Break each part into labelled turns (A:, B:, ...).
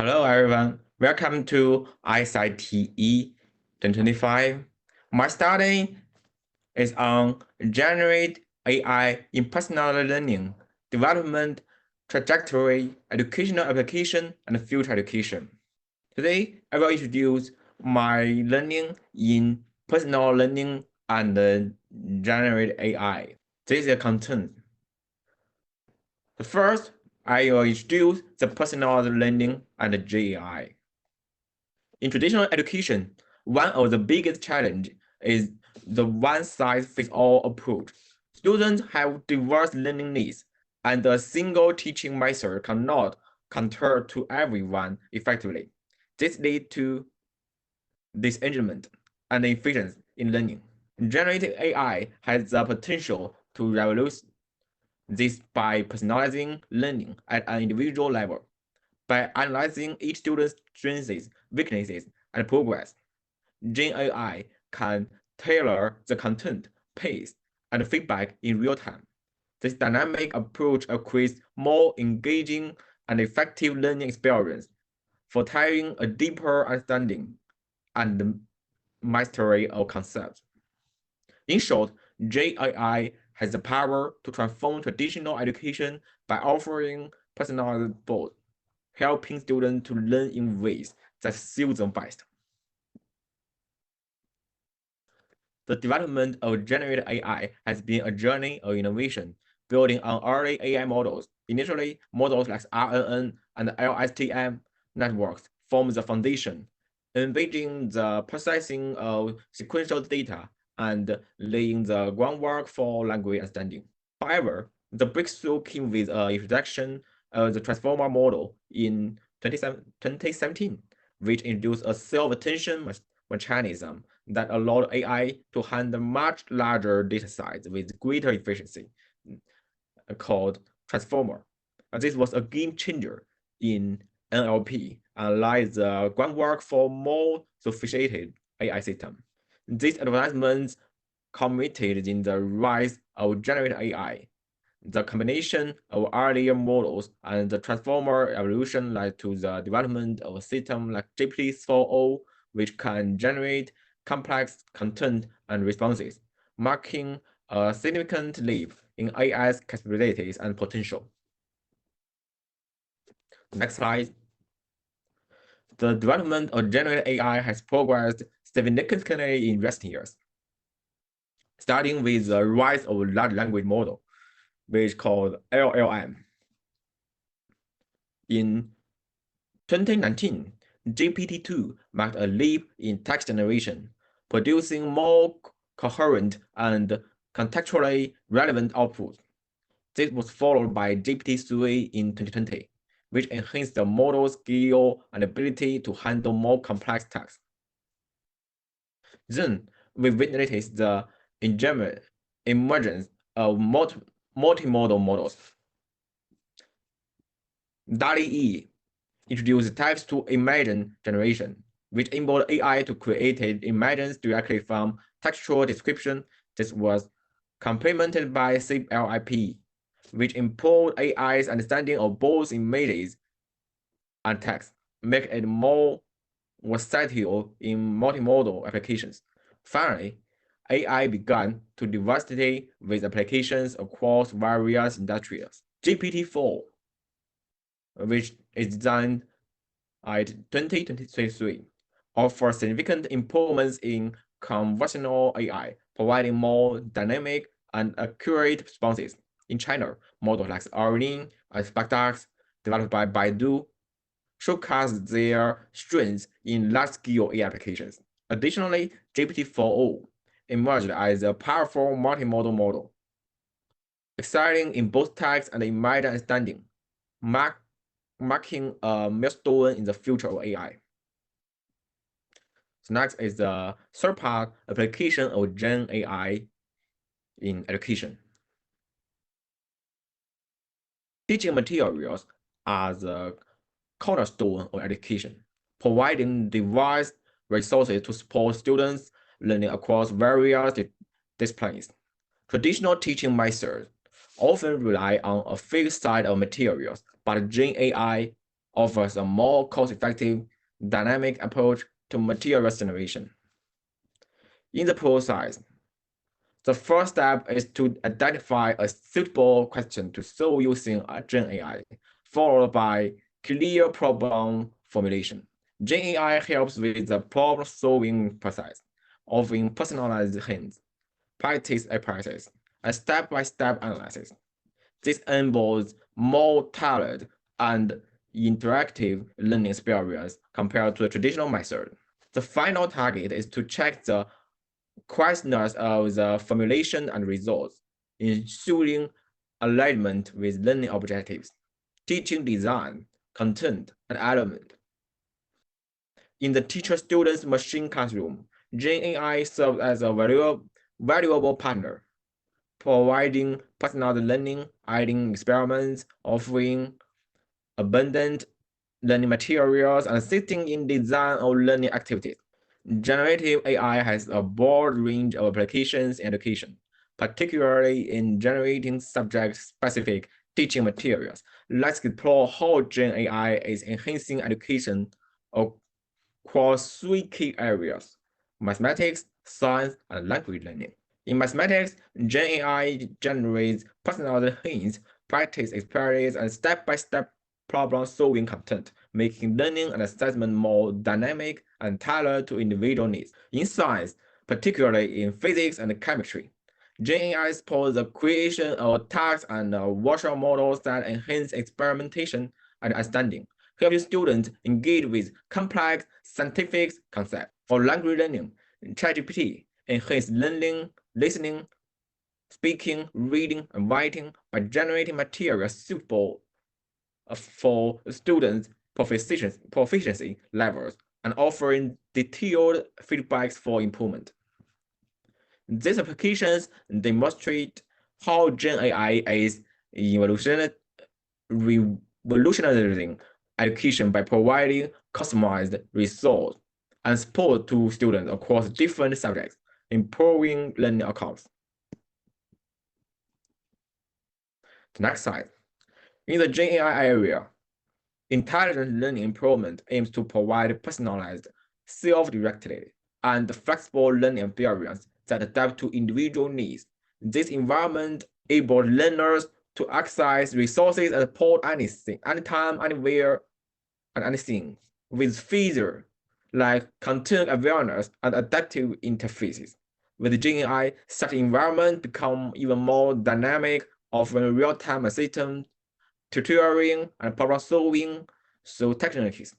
A: Hello, everyone. Welcome to ICTE 2025. My study is on Generative AI in personal learning, development, trajectory, educational application, and future education. Today, I will introduce my learning in personal learning and Generative AI. This is the content. First, I will introduce the personal learning and the GAI. In traditional education, one of the biggest challenges is the one-size-fits-all approach. Students have diverse learning needs, and a single teaching method cannot cater to everyone effectively. This leads to disengagement and inefficiency in learning. Generative AI has the potential to revolutionize this by personalizing learning at an individual level. By analyzing each student's strengths, weaknesses, and progress, Gen AI can tailor the content, pace, and feedback in real time. This dynamic approach creates more engaging and effective learning experience, fostering a deeper understanding and mastery of concepts. In short, Gen AI has the power to transform traditional education by offering personalized support, helping students to learn in ways that suit them best. The development of generative AI has been a journey of innovation, building on early AI models. Initially, models like RNN and LSTM networks formed the foundation, enabling the processing of sequential data and laying the groundwork for language understanding. However, the breakthrough came with the introduction of the transformer model in 2017, which introduced a self-attention mechanism that allowed AI to handle much larger data sets with greater efficiency, called transformer. This was a game changer in NLP and laid the groundwork for more sophisticated AI systems. These advancements culminated in the rise of generative AI. The combination of earlier models and the transformer evolution led to the development of a system like GPT-4o, which can generate complex content and responses, marking a significant leap in AI's capabilities and potential. Next slide. The development of generative AI has progressed significantly in recent years, starting with the rise of large language model, which is called LLM. In 2019, GPT-2 marked a leap in text generation, producing more coherent and contextually relevant output. This was followed by GPT-3 in 2020, which enhanced the model's skill and ability to handle more complex tasks. Then, we witnessed the emergence of multimodal models. DALL-E introduced text-to-image generation, which enabled AI to create images directly from textual description. This was complemented by CLIP, which improved AI's understanding of both images and text, making it more versatile in multimodal applications. Finally, AI began to diversify with applications across various industries. GPT-4, which is designed at 2023, offers significant improvements in conversational AI, providing more dynamic and accurate responses. In China, models like Orlin and SparkDux, developed by Baidu, showcase their strengths in large-scale AI applications. Additionally, GPT-4o emerged as a powerful multimodal model, excelling in both text and image understanding, marking a milestone in the future of AI. So next is the third part, application of Gen AI in education. Teaching materials are the cornerstone of education, providing diverse resources to support students learning across various disciplines. Traditional teaching methods often rely on a fixed set of materials, but Gen AI offers a more cost-effective, dynamic approach to materials generation. In the process, the first step is to identify a suitable question to solve using a Gen AI, followed by clear problem formulation. Gen AI helps with the problem-solving process, offering personalized hints, practice exercises, and step-by-step analysis. This enables more tailored and interactive learning experience compared to the traditional method. The final target is to check the questionnaires of the formulation and results, ensuring alignment with learning objectives, teaching design, content, and element. In the teacher-student machine classroom, Gen AI serves as a valuable partner, providing personalized learning, aiding experiments, offering abundant learning materials, and assisting in design of learning activities. Generative AI has a broad range of applications in education, particularly in generating subject-specific teaching materials. Let's explore how Gen AI is enhancing education across three key areas: mathematics, science, and language learning. In mathematics, Gen AI generates personalized hints, practice experiments, and step-by-step problem-solving content, making learning and assessment more dynamic and tailored to individual needs. In science, particularly in physics and chemistry, Gen AI supports the creation of tasks and virtual models that enhance experimentation and understanding, helping students engage with complex scientific concepts. For language learning, ChatGPT enhances learning, listening, speaking, reading, and writing by generating materials suitable for students' proficiency levels and offering detailed feedbacks for improvement. These applications demonstrate how Gen AI is revolutionizing education by providing customized resources and support to students across different subjects, improving learning outcomes. The next slide. In the Gen AI area, intelligent learning improvement aims to provide personalized, self-directed, and flexible learning experience that adapt to individual needs. This environment enables learners to access resources and support anytime, anywhere, and anything with features like content awareness and adaptive interfaces. With Gen AI, such environments become even more dynamic, offering real-time assistance, tutoring, and problem-solving through techniques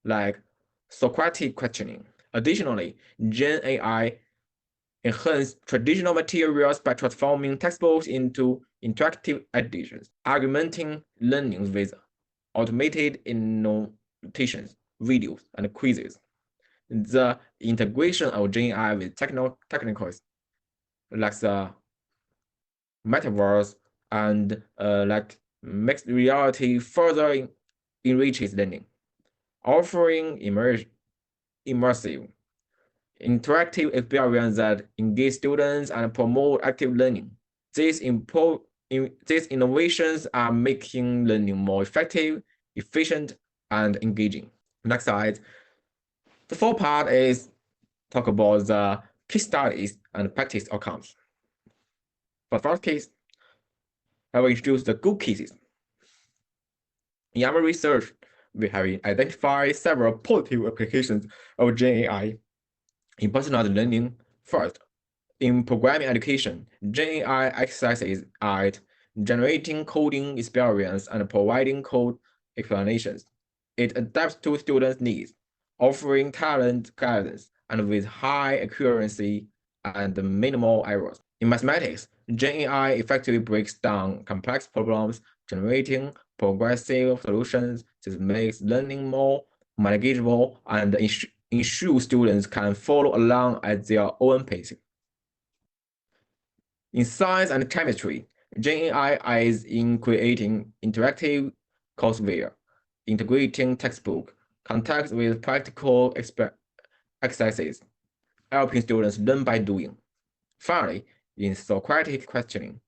A: like Socratic questioning. Additionally, Gen AI enhance traditional materials by transforming textbooks into interactive editions, augmenting learning with automated annotations, videos, and quizzes. The integration of Gen AI with technicals like the metaverse and like mixed reality further enriches learning, offering immersive, interactive experience that engage students and promote active learning. These innovations are making learning more effective, efficient, and engaging. Next slide. The fourth part is talk about the case studies and practice outcomes. For the first case, I will introduce the good cases. In our research, we have identified several positive applications of Gen AI in personalized learning. First, in programming education, Gen AI exercises at generating coding experience and providing code explanations. It adapts to students' needs, offering talent guidance and with high accuracy and minimal errors. In mathematics, Gen AI effectively breaks down complex problems, generating progressive solutions. This makes learning more manageable and ensure students can follow along at their own pace. In science and chemistry, Gen AI is in creating interactive courseware, integrating textbook context with practical exercises, helping students learn by doing. Finally, in Socratic questioning,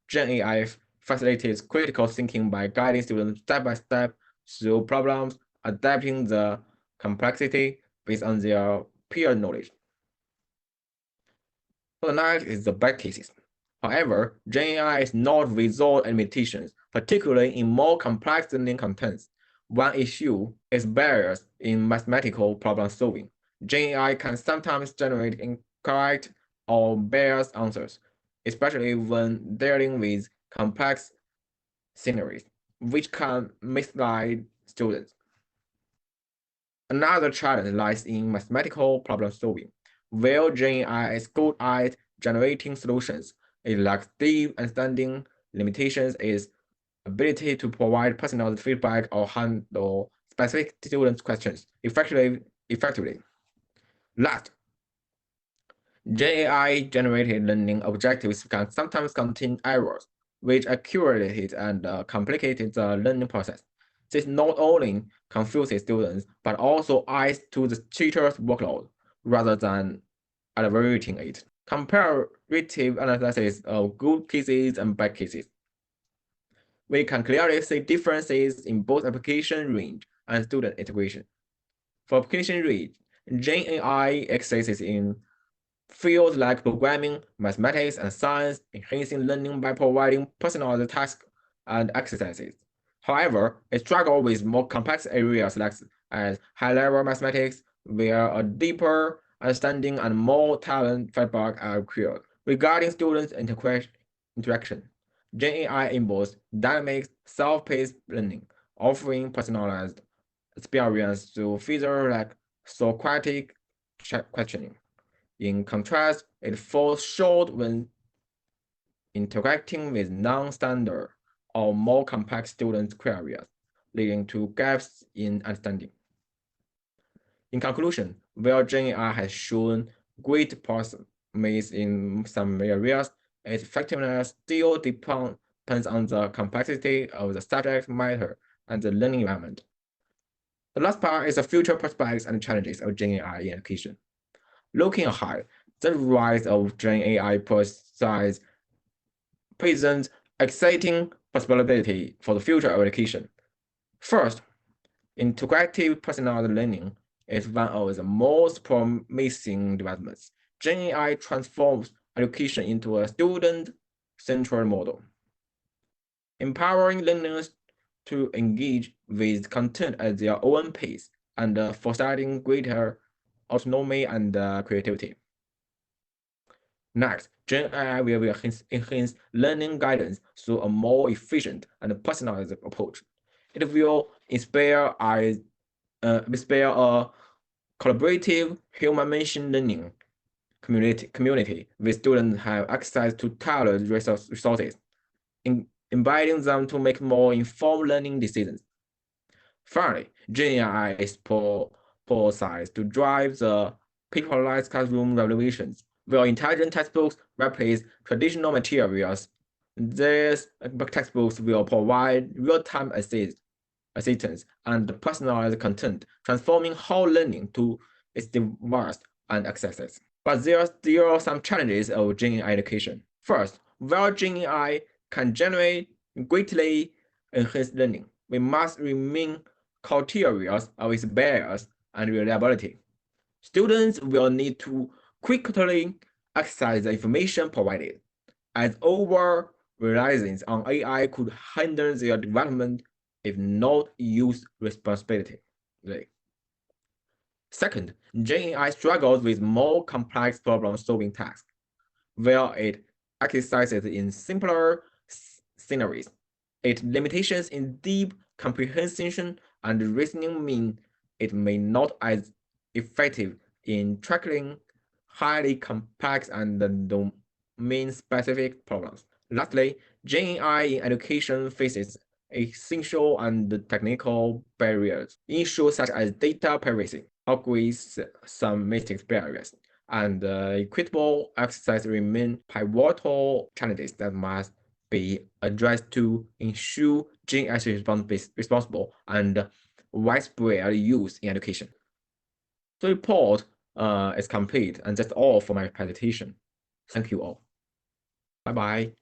A: Gen AI facilitates critical thinking by guiding students step by step through problems, adapting the complexity based on their peer knowledge. So the next is the bad cases. However, GenAI is not without limitations, particularly in more complex learning contents. One issue is barriers in mathematical problem solving. GenAI can sometimes generate incorrect or biased answers, especially when dealing with complex scenarios, which can mislead students. Another challenge lies in mathematical problem solving. While GenAI is good at generating solutions, it lacks deep understanding. Limitations is ability to provide personalized feedback or handle specific students' questions effectively. Last, GenAI generated learning objectives can sometimes contain errors, which accelerated and complicated the learning process. This not only confuses students, but also adds to the teacher's workload rather than alleviating it. Comparative analysis of good cases and bad cases. We can clearly see differences in both application range and student integration. For application range, GenAI exists in fields like programming, mathematics, and science, enhancing learning by providing personalized tasks and exercises. However, it struggles with more complex areas like as high-level mathematics, where a deeper understanding and more talent feedback are required. Regarding students' interaction, GenAI enables dynamic, self-paced learning, offering personalized experience through features like Socratic questioning. In contrast, it falls short when interacting with non-standard or more complex student queries, leading to gaps in understanding. In conclusion, while GenAI has shown great promise in some areas, its effectiveness still depends on the complexity of the subject matter and the learning environment. The last part is the future prospects and challenges of GenAI in education. Looking ahead, the rise of GenAI presents exciting possibility for the future of education. First, interactive personalized learning is one of the most promising developments. GenAI transforms education into a student-centered model, empowering learners to engage with content at their own pace and fostering greater autonomy and creativity. Next, GenAI will enhance learning guidance through a more efficient and personalized approach. It will inspire a collaborative human-machine learning community where students have access to tailored resources, inviting them to make more informed learning decisions. Finally, GenAI is poised to drive the paperless classroom revolutions. While intelligent textbooks replace traditional materials, these textbooks will provide real-time assistance and personalized content, transforming how learning is diverse and accessible. But there are still some challenges of GenAI education. First, while GenAI can generate greatly enhanced learning, we must remain cautious of its bias and reliability. Students will need to quickly access the information provided, as over-reliance on AI could hinder their development if not used responsibly. Second, GenAI struggles with more complex problem-solving tasks, where it exercises in simpler scenarios. Its limitations in deep comprehension and reasoning mean it may not as effective in tackling highly complex and domain-specific problems. Lastly, GenAI in education faces essential and technical barriers. Issues such as data privacy, outweighs some missing barriers, and equitable access remain pivotal challenges that must be addressed to ensure GenAI is responsible and widespread use in education. The report is complete, and that's all for my presentation. Thank you all. Bye-bye.